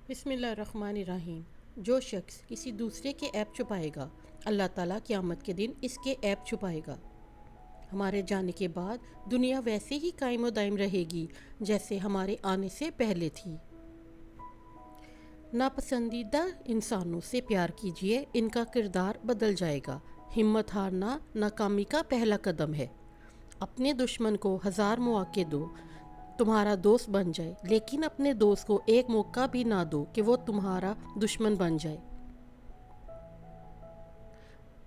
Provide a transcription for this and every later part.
بسم اللہ الرحمن الرحیم۔ جو شخص کسی دوسرے کے عیب چھپائے گا، اللہ تعالیٰ قیامت کے دن اس کے عیب چھپائے گا۔ ہمارے جانے کے بعد دنیا ویسے ہی قائم و دائم رہے گی جیسے ہمارے آنے سے پہلے تھی۔ ناپسندیدہ انسانوں سے پیار کیجیے، ان کا کردار بدل جائے گا۔ ہمت ہارنا ناکامی کا پہلا قدم ہے۔ اپنے دشمن کو 1000 مواقع دو تمہارا دوست بن جائے، لیکن اپنے دوست کو ایک موقع بھی نہ دو کہ وہ تمہارا دشمن بن جائے۔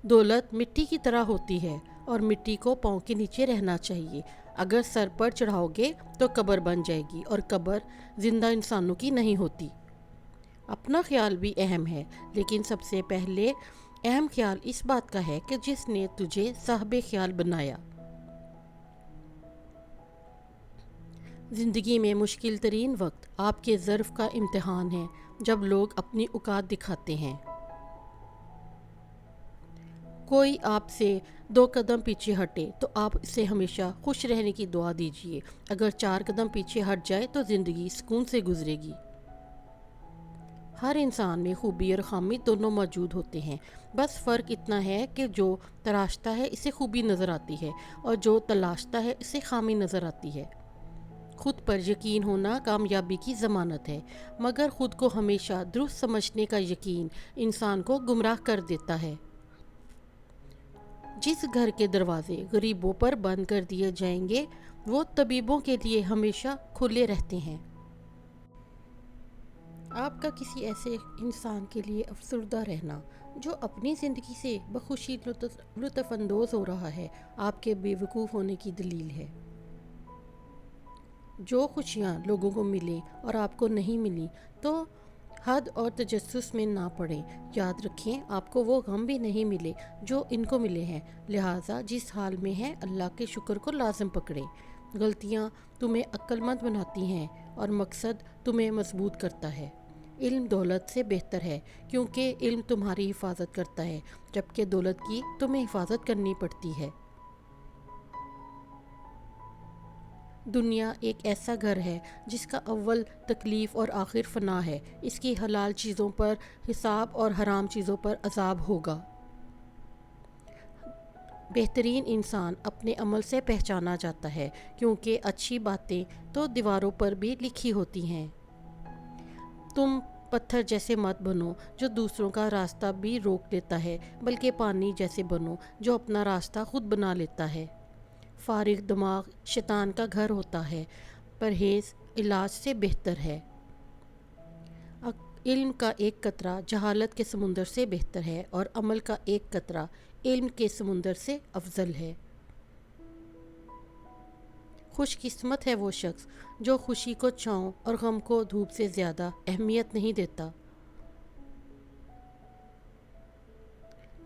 دولت مٹی کی طرح ہوتی ہے اور مٹی کو پاؤں کے نیچے رہنا چاہیے۔ اگر سر پر چڑھاؤ گے تو قبر بن جائے گی، اور قبر زندہ انسانوں کی نہیں ہوتی۔ اپنا خیال بھی اہم ہے، لیکن سب سے پہلے اہم خیال اس بات کا ہے کہ جس نے تجھے صاحب خیال بنایا۔ زندگی میں مشکل ترین وقت آپ کے ظرف کا امتحان ہے، جب لوگ اپنی اوقات دکھاتے ہیں۔ کوئی آپ سے 2 قدم پیچھے ہٹے تو آپ اسے ہمیشہ خوش رہنے کی دعا دیجیے۔ اگر 4 قدم پیچھے ہٹ جائے تو زندگی سکون سے گزرے گی۔ ہر انسان میں خوبی اور خامی دونوں موجود ہوتے ہیں، بس فرق اتنا ہے کہ جو تراشتا ہے اسے خوبی نظر آتی ہے، اور جو تلاشتا ہے اسے خامی نظر آتی ہے۔ خود پر یقین ہونا کامیابی کی ضمانت ہے، مگر خود کو ہمیشہ درست سمجھنے کا یقین انسان کو گمراہ کر دیتا ہے۔ جس گھر کے دروازے غریبوں پر بند کر دیے جائیں گے، وہ طبیبوں کے لیے ہمیشہ کھلے رہتے ہیں۔ آپ کا کسی ایسے انسان کے لیے افسردہ رہنا جو اپنی زندگی سے بخوشی لطف اندوز ہو رہا ہے، آپ کے بے وقوف ہونے کی دلیل ہے۔ جو خوشیاں لوگوں کو ملیں اور آپ کو نہیں ملی تو حد اور تجسس میں نہ پڑیں۔ یاد رکھیں، آپ کو وہ غم بھی نہیں ملے جو ان کو ملے ہیں، لہٰذا جس حال میں ہیں اللہ کے شکر کو لازم پکڑیں۔ غلطیاں تمہیں عقل مند بناتی ہیں اور مقصد تمہیں مضبوط کرتا ہے۔ علم دولت سے بہتر ہے، کیونکہ علم تمہاری حفاظت کرتا ہے، جبکہ دولت کی تمہیں حفاظت کرنی پڑتی ہے۔ دنیا ایک ایسا گھر ہے جس کا اول تکلیف اور آخر فنا ہے۔ اس کی حلال چیزوں پر حساب اور حرام چیزوں پر عذاب ہوگا۔ بہترین انسان اپنے عمل سے پہچانا جاتا ہے، کیونکہ اچھی باتیں تو دیواروں پر بھی لکھی ہوتی ہیں۔ تم پتھر جیسے مت بنو جو دوسروں کا راستہ بھی روک لیتا ہے، بلکہ پانی جیسے بنو جو اپنا راستہ خود بنا لیتا ہے۔ فارغ دماغ شیطان کا گھر ہوتا ہے، پرہیز علاج سے بہتر ہے۔ علم کا ایک قطرہ جہالت کے سمندر سے بہتر ہے، اور عمل کا ایک قطرہ علم کے سمندر سے افضل ہے۔ خوش قسمت ہے وہ شخص جو خوشی کو چھاؤں اور غم کو دھوپ سے زیادہ اہمیت نہیں دیتا۔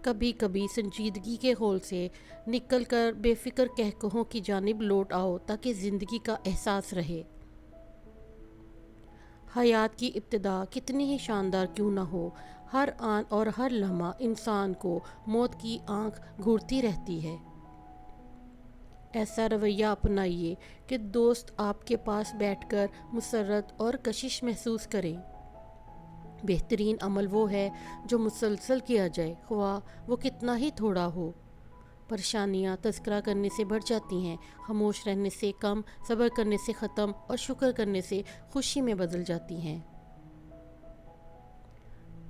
کبھی کبھی سنجیدگی کے ہول سے نکل کر بے فکر کہکہوں کی جانب لوٹ آؤ تاکہ زندگی کا احساس رہے۔ حیات کی ابتدا کتنی ہی شاندار کیوں نہ ہو، ہر آن اور ہر لمحہ انسان کو موت کی آنکھ گھورتی رہتی ہے۔ ایسا رویہ اپنائیے کہ دوست آپ کے پاس بیٹھ کر مسرت اور کشش محسوس کریں۔ بہترین عمل وہ ہے جو مسلسل کیا جائے، خواہ وہ کتنا ہی تھوڑا ہو۔ پریشانیاں تذکرہ کرنے سے بڑھ جاتی ہیں، خاموش رہنے سے کم، صبر کرنے سے ختم، اور شکر کرنے سے خوشی میں بدل جاتی ہیں۔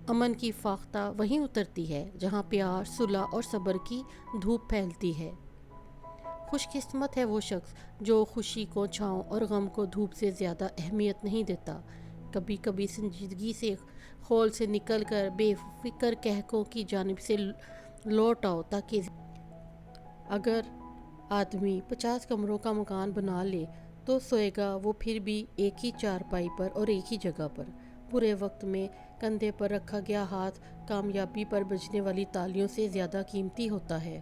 امن کی فاختہ وہیں اترتی ہے جہاں پیار، صلح اور صبر کی دھوپ پھیلتی ہے۔ خوش قسمت ہے وہ شخص جو خوشی کو چھاؤں اور غم کو دھوپ سے زیادہ اہمیت نہیں دیتا۔ کبھی کبھی سنجیدگی سے خول سے نکل کر بے فکر کہکوں کی جانب سے لوٹ آؤ تاکہ اگر آدمی 50 کمروں کا مکان بنا لے تو سوئے گا وہ پھر بھی ایک ہی چارپائی پر اور ایک ہی جگہ پر۔ برے وقت میں کندھے پر رکھا گیا ہاتھ کامیابی پر بجنے والی تالیوں سے زیادہ قیمتی ہوتا ہے۔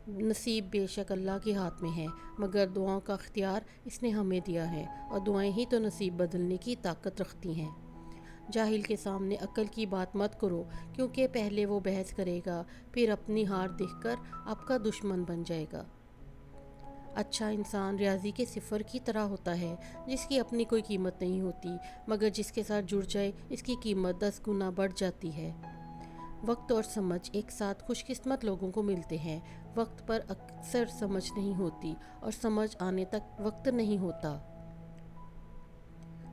نصیب بے شک اللہ کے ہاتھ میں ہے، مگر دعاؤں کا اختیار اس نے ہمیں دیا ہے، اور دعائیں ہی تو نصیب بدلنے کی طاقت رکھتی ہیں۔ جاہل کے سامنے عقل کی بات مت کرو، کیونکہ پہلے وہ بحث کرے گا، پھر اپنی ہار دیکھ کر آپ کا دشمن بن جائے گا۔ اچھا انسان ریاضی کے صفر کی طرح ہوتا ہے جس کی اپنی کوئی قیمت نہیں ہوتی، مگر جس کے ساتھ جڑ جائے اس کی قیمت 10 گنا بڑھ جاتی ہے۔ وقت اور سمجھ ایک ساتھ خوش قسمت لوگوں کو ملتے ہیں۔ وقت پر اکثر سمجھ نہیں ہوتی اور سمجھ آنے تک وقت نہیں ہوتا۔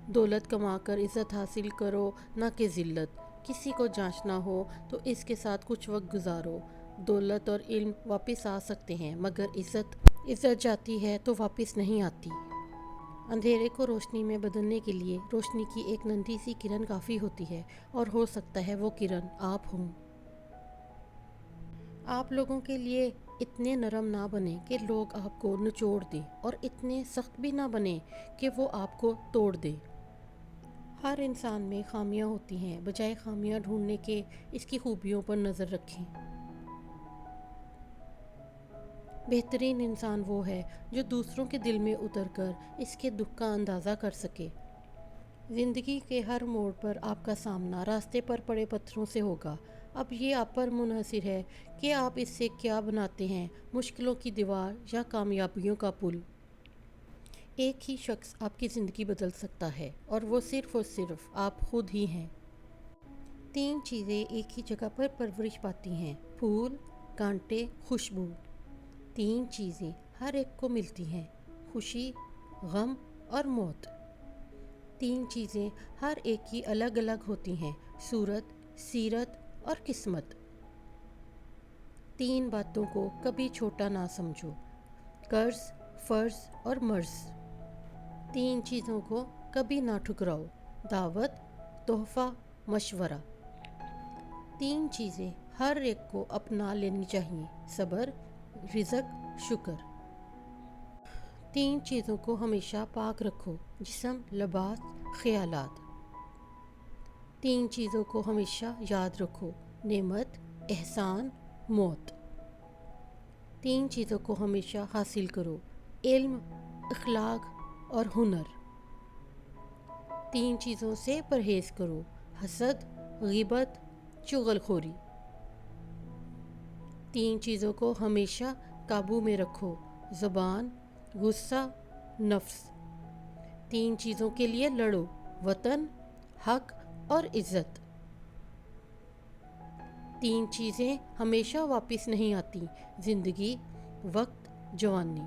دولت کما کر عزت حاصل کرو نہ کہ ذلت۔ کسی کو جانچنا ہو تو اس کے ساتھ کچھ وقت گزارو۔ دولت اور علم واپس آ سکتے ہیں مگر عزت جاتی ہے تو واپس نہیں آتی۔ اندھیرے کو روشنی میں بدلنے کے لیے روشنی کی ایک ننھی سی کرن کافی ہوتی ہے، اور ہو سکتا ہے وہ کرن آپ ہوں۔ آپ لوگوں کے لیے اتنے نرم نہ بنیں کہ لوگ آپ کو نچوڑ دیں، اور اتنے سخت بھی نہ بنیں کہ وہ آپ کو توڑ دیں۔ ہر انسان میں خامیاں ہوتی ہیں، بجائے خامیاں ڈھونڈنے کے اس کی خوبیوں پر نظر رکھیں۔ بہترین انسان وہ ہے جو دوسروں کے دل میں اتر کر اس کے دکھ کا اندازہ کر سکے۔ زندگی کے ہر موڑ پر آپ کا سامنا راستے پر پڑے پتھروں سے ہوگا۔ اب یہ آپ پر منحصر ہے کہ آپ اس سے کیا بناتے ہیں، مشکلوں کی دیوار یا کامیابیوں کا پل۔ ایک ہی شخص آپ کی زندگی بدل سکتا ہے، اور وہ صرف آپ خود ہی ہیں۔ 3 چیزیں ایک ہی جگہ پر پرورش پاتی ہیں: پھول، کانٹے، خوشبو۔ 3 چیزیں ہر ایک کو ملتی ہیں: خوشی، غم اور موت۔ 3 چیزیں ہر ایک کی الگ الگ ہوتی ہیں: صورت، سیرت اور قسمت۔ 3 باتوں کو کبھی چھوٹا نہ سمجھو: قرض، فرض اور مرض۔ 3 چیزوں کو کبھی نہ ٹھکراؤ: دعوت، تحفہ، مشورہ۔ 3 چیزیں ہر ایک کو اپنا لینی چاہیے: صبر، رزق، شکر۔ 3 چیزوں کو ہمیشہ پاک رکھو: جسم، لباس، خیالات۔ 3 چیزوں کو ہمیشہ یاد رکھو: نعمت، احسان، موت۔ 3 چیزوں کو ہمیشہ حاصل کرو: علم، اخلاق اور ہنر۔ 3 چیزوں سے پرہیز کرو: حسد، غیبت، چغل خوری۔ 3 چیزوں کو ہمیشہ قابو میں رکھو: زبان، غصہ، نفس۔ 3 چیزوں کے لیے لڑو: وطن، حق اور عزت۔ 3 چیزیں ہمیشہ واپس نہیں آتی: زندگی، وقت، جوانی۔